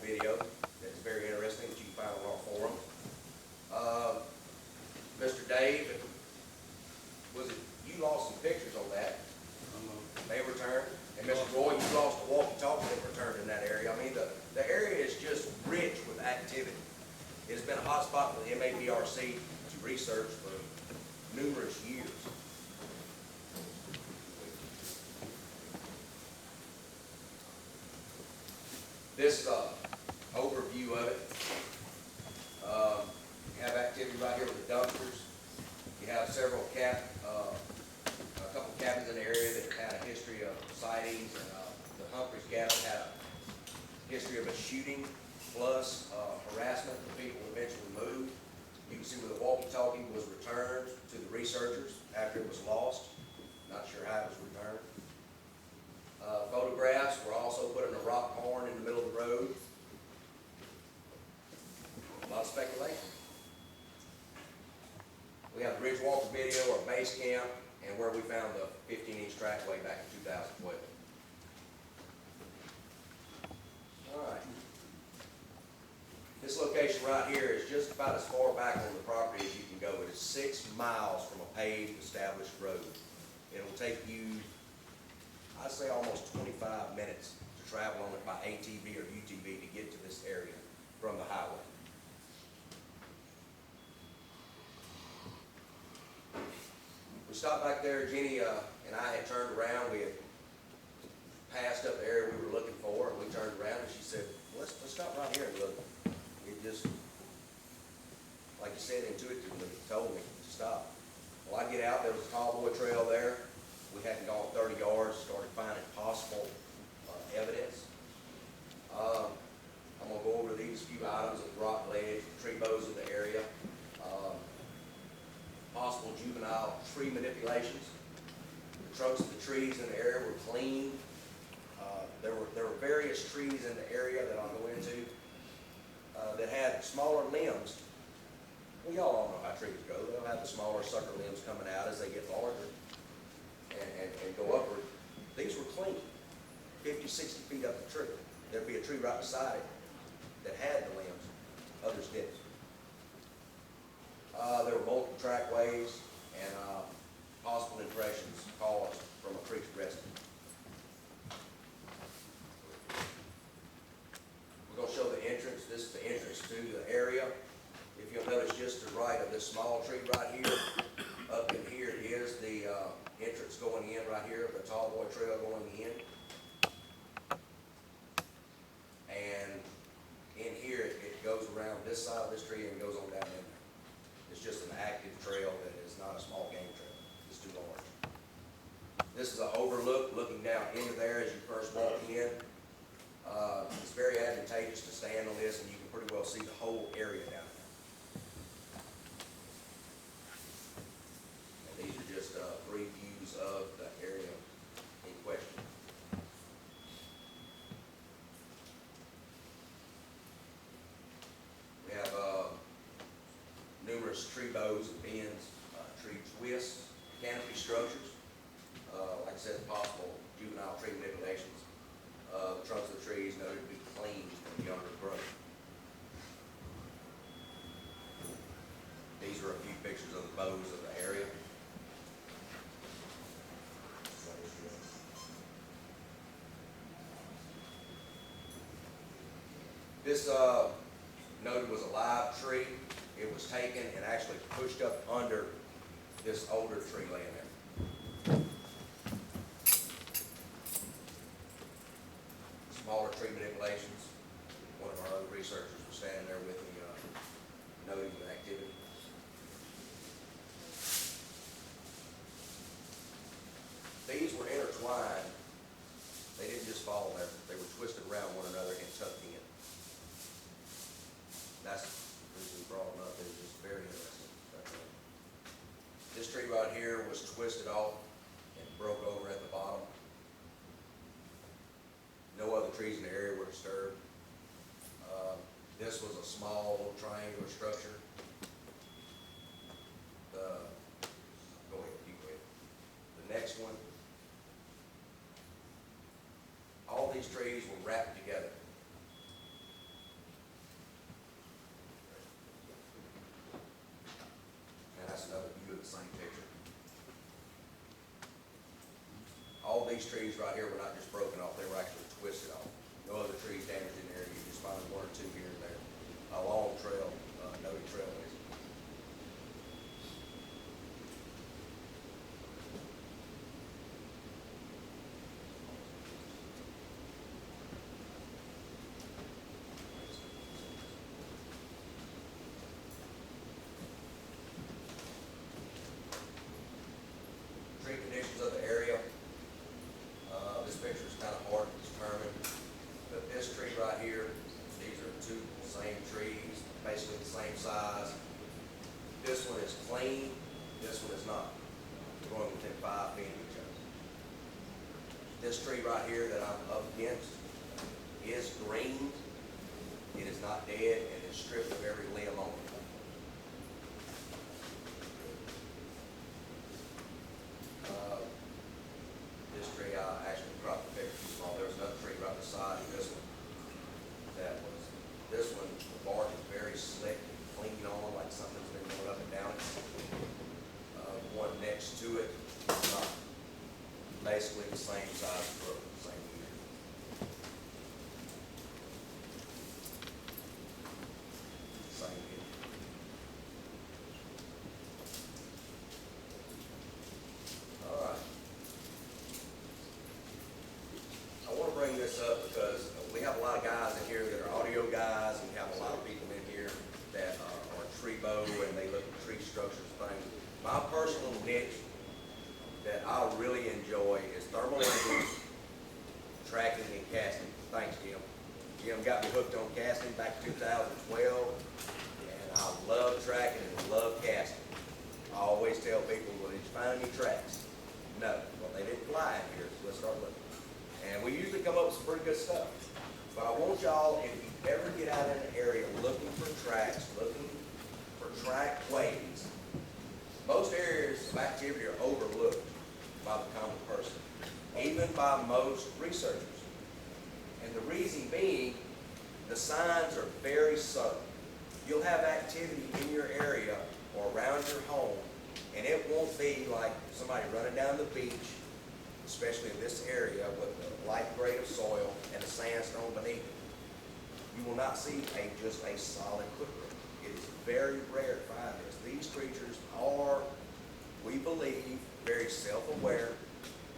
video that's very interesting that you can find on our forum. Mr. Dave, was it, you lost some pictures on that? They returned. And Mr. Roy, you lost a walkie-talkie that returned in that area. I mean, the area is just rich with activity. It has been a hot spot for the MAPRC to research for numerous years. This overview of it. You have activity right here with the dumpsters. You have several a couple cabins in the area that had a history of sightings, and the Humphreys cabin had a history of a shooting plus harassment. The people eventually moved. You can see where the walkie-talkie was returned to the researchers after it was lost. Not sure how it was returned. Photographs were also put in a rock horn in the middle of the road. A lot of speculation. We have the Ridgewalker video, our base camp, and where we found the 15-inch trackway back in 2012. All right. This location right here is just about as far back on the property as you can go. It is 6 miles from a paved, established road. It'll take you, I'd say, almost 25 minutes to travel on it by ATV or UTV to get to this area from the highway. We stopped back there. Jenny and I had turned around. We had passed up the area we were looking for, and we turned around, and she said, let's stop right here and look. It just, like you said, intuitively told me to stop. Well, I get out. There was a cowboy trail there. We hadn't gone 30 yards, started finding possible evidence. I'm going to go over these few items of rock ledge, tree bows in the area. Possible juvenile tree manipulations. The trunks of the trees in the area were clean. There were various trees in the area that I'll go into that had smaller limbs. Well, y'all all know how trees go. They'll have the smaller sucker limbs coming out as they get larger and go upward. These were clean, 50, 60 feet up the tree. There'd be a tree right beside it that had the limbs, others didn't. There were multiple trackways and possible impressions caused from a creek resting. We're going to show the entrance. This is the entrance to the area. If you'll notice, just to the right of this small tree right here, up in here is the entrance going in right here, the Tall Boy Trail going in. And in here, it goes around this side of this tree and goes on down in there. It's just an active trail that is not a small game trail. It's too large. This is an overlook looking down into there as you first walk in. It's very advantageous to stand on this, and you can pretty well see the whole area down there. And these are just brief views of the area in question. We have numerous tree bows and bends, tree twists, canopy structures. Like I said, possible juvenile tree manipulations. The trunks of the trees noted to be clean from younger growth. These are a few pictures of the bows of the area. This noted was a live tree. It was taken and actually pushed up under this older tree laying there. Smaller tree manipulations. One of our other researchers was standing there with me, noting the activity. These were intertwined. They didn't just fall there. They were twisted around one another and tucked in. That's the reason we brought them up. It was just very interesting. This tree right here was twisted off and broke over at the bottom. No other trees in the area were disturbed. This was a small little triangular structure. Go ahead, you go ahead. The next one. All these trees were wrapped together. these trees right here were not just broken off, they were actually twisted off. No other trees damaged in there, you just find one or two here and there. A long trail, noted trail is. Tree conditions of the area. This picture is kind of hard to determine, but this tree right here, these are two same trees, basically the same size. This one is clean, this one is not. Growing within 5 feet of each other. This tree right here that I'm up against is green. It is not dead and is stripped of every limb on it. This tree, I actually cropped the picture too small. There was another tree right beside this one. This one, the bark is very slick and clinging on like something's been going up and down it. One next to it is not, basically the same size brook, same year. Same year. All right. I want to bring this up because we have a lot of guys in here that are audio guys, and we have a lot of people in here that are tree bow and they look at tree structures things. My personal niche that I really enjoy is thermal imaging, tracking, and casting. Thanks, Jim. Jim got me hooked on casting back in 2012, and I love tracking and love casting. I always tell people, well, did you find any tracks? No. Well, they didn't fly in here, so let's start looking. And we usually come up with some pretty good stuff. But I want y'all, if you ever get out in an area looking for tracks, looking for track ways, most areas of activity are overlooked by the common person, even by most researchers. And the reason being, the signs are very subtle. You'll have activity in your area or around your home, and it won't be like somebody running down the beach, especially in this area with a light grade of soil and a sandstone beneath it. You will not see just a solid footprint. It is very rare to find this. These creatures are, we believe, very self-aware.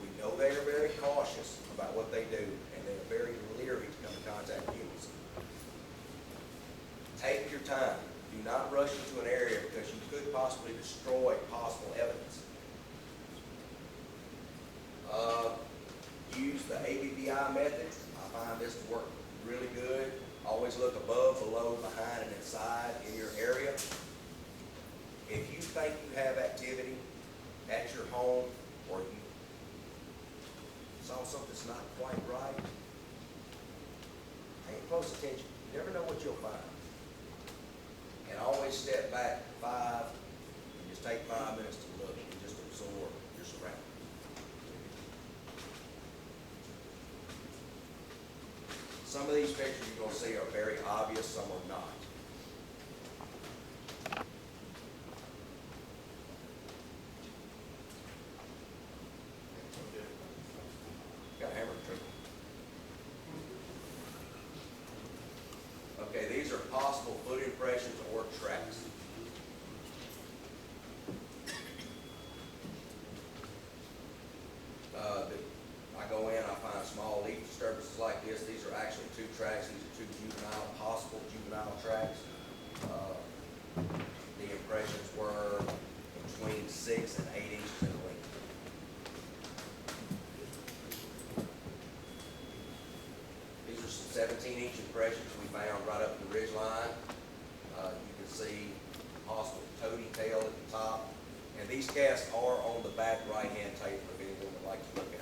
We know they are very cautious about what they do, and they are very leery to come in contact with humans. Take your time. Do not rush into an area because you could possibly destroy possible evidence. Use the ABBI method. I find this to work really good. Always look above, below, behind, and inside in your area. If you think you have activity at your home, or you saw something that's not quite right, pay close attention. You never know what you'll find. And always step back 5 and just take 5 minutes to look and just absorb your surroundings. Some of these pictures you're going to see are very obvious, some are not. Got a hammer trick. Okay, these are possible foot impressions or tracks. I go in, I find small leaf disturbances like this. These are actually 2 tracks. These are 2 possible juvenile tracks. The impressions were between 6 and 8 inches in length. These are some 17-inch impressions we found right up the ridge line. You can see possible toady tail at the top. And these casts are on the back right-hand table if anyone would like to look